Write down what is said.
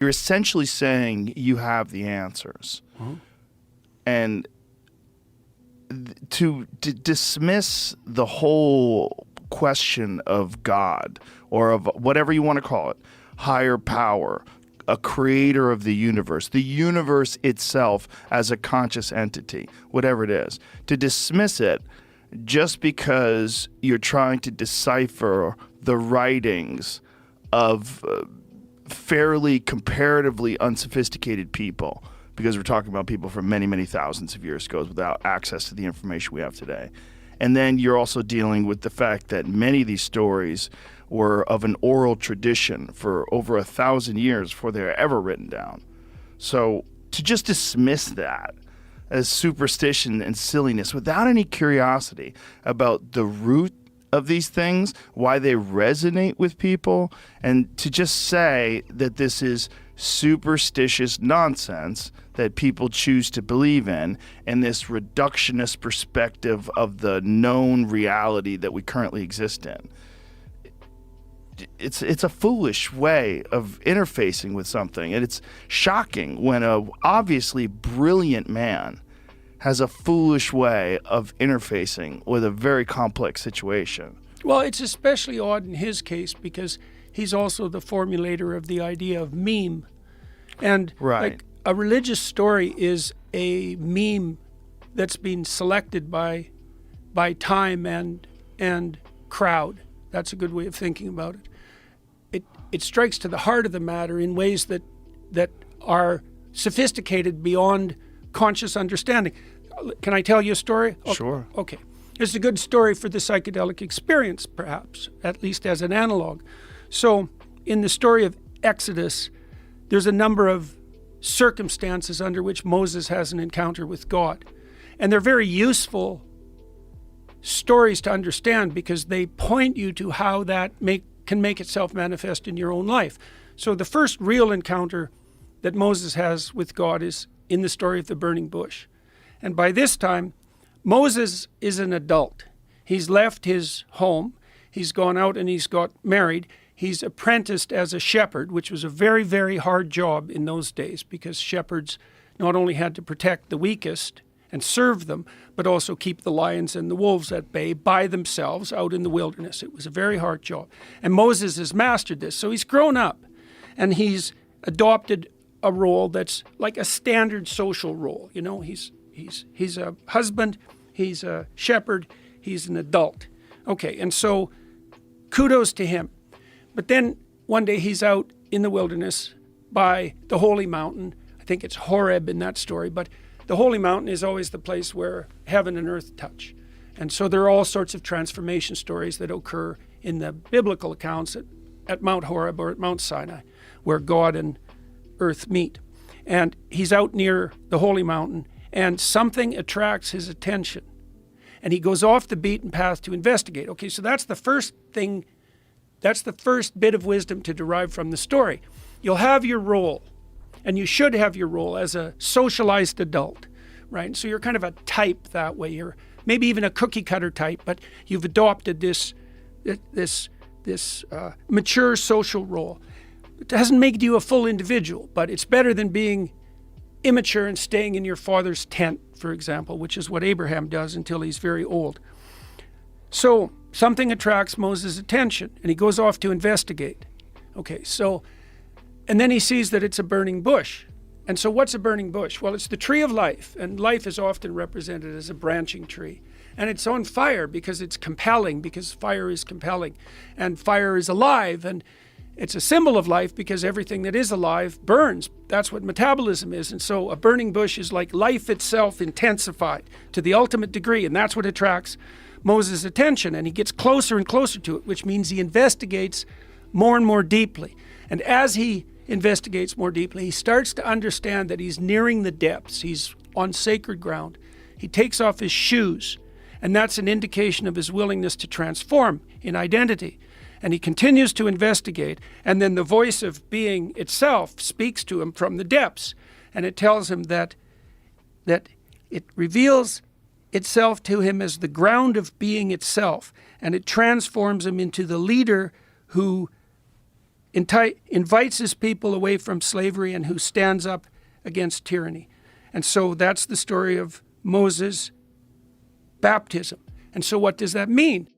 you're essentially saying you have the answers. And to dismiss the whole question of God, or of whatever you want to call it, higher power, a creator of the universe itself as a conscious entity, whatever it is, to dismiss it just because you're trying to decipher the writings of fairly comparatively unsophisticated people, because we're talking about people from many, many thousands of years ago without access to the information we have today. And then you're also dealing with the fact that many of these stories were of an oral tradition for over 1,000 years before they were ever written down. So to just dismiss that as superstition and silliness without any curiosity about the root of these things, why they resonate with people, and to just say that this is superstitious nonsense that people choose to believe in, and this reductionist perspective of the known reality that we currently exist in. It's a foolish way of interfacing with something, and it's shocking when a obviously brilliant man has a foolish way of interfacing with a very complex situation. Well, it's especially odd in his case because he's also the formulator of the idea of meme. And like a religious story is a meme that's been selected by time and crowd. That's a good way of thinking about it. It strikes to the heart of the matter in ways that are sophisticated beyond conscious understanding. Can I tell you a story? Okay. Sure. Okay. It's a good story for the psychedelic experience, perhaps, at least as an analog. So in the story of Exodus, there's a number of circumstances under which Moses has an encounter with God. And they're very useful stories to understand because they point you to how that can make itself manifest in your own life. So the first real encounter that Moses has with God is in the story of the burning bush. And by this time, Moses is an adult. He's left his home. He's gone out and he's got married. He's apprenticed as a shepherd, which was a very, very hard job in those days because shepherds not only had to protect the weakest and serve them, but also keep the lions and the wolves at bay by themselves out in the wilderness. It was a very hard job. And Moses has mastered this. So he's grown up and he's adopted a role that's like a standard social role. You know, he's a husband, he's a shepherd, he's an adult. Okay, and so kudos to him. But then one day he's out in the wilderness by the holy mountain. I think it's Horeb in that story, but the holy mountain is always the place where heaven and earth touch. And so there are all sorts of transformation stories that occur in the biblical accounts at Mount Horeb or at Mount Sinai, where God and earth meet. And he's out near the holy mountain, and something attracts his attention. And he goes off the beaten path to investigate. Okay, so that's the first thing, that's the first bit of wisdom to derive from the story. You'll have your role, and you should have your role as a socialized adult, right? So you're kind of a type that way. You're maybe even a cookie cutter type, but you've adopted this mature social role. It doesn't make you a full individual, but it's better than being immature and staying in your father's tent, for example, which is what Abraham does until he's very old. So something attracts Moses' attention, and he goes off to investigate. Okay, so, and then he sees that it's a burning bush. And so what's a burning bush? Well, it's the tree of life, and life is often represented as a branching tree. And it's on fire because it's compelling, because fire is compelling, and fire is alive, and it's a symbol of life because everything that is alive burns. That's what metabolism is. And so a burning bush is like life itself intensified to the ultimate degree. And that's what attracts Moses' attention. And he gets closer and closer to it, which means he investigates more and more deeply. And as he investigates more deeply, he starts to understand that he's nearing the depths. He's on sacred ground. He takes off his shoes. And that's an indication of his willingness to transform in identity. And he continues to investigate, and then the voice of being itself speaks to him from the depths, and it tells him that it reveals itself to him as the ground of being itself, and it transforms him into the leader who invites his people away from slavery and who stands up against tyranny. And so that's the story of Moses' baptism. And so what does that mean?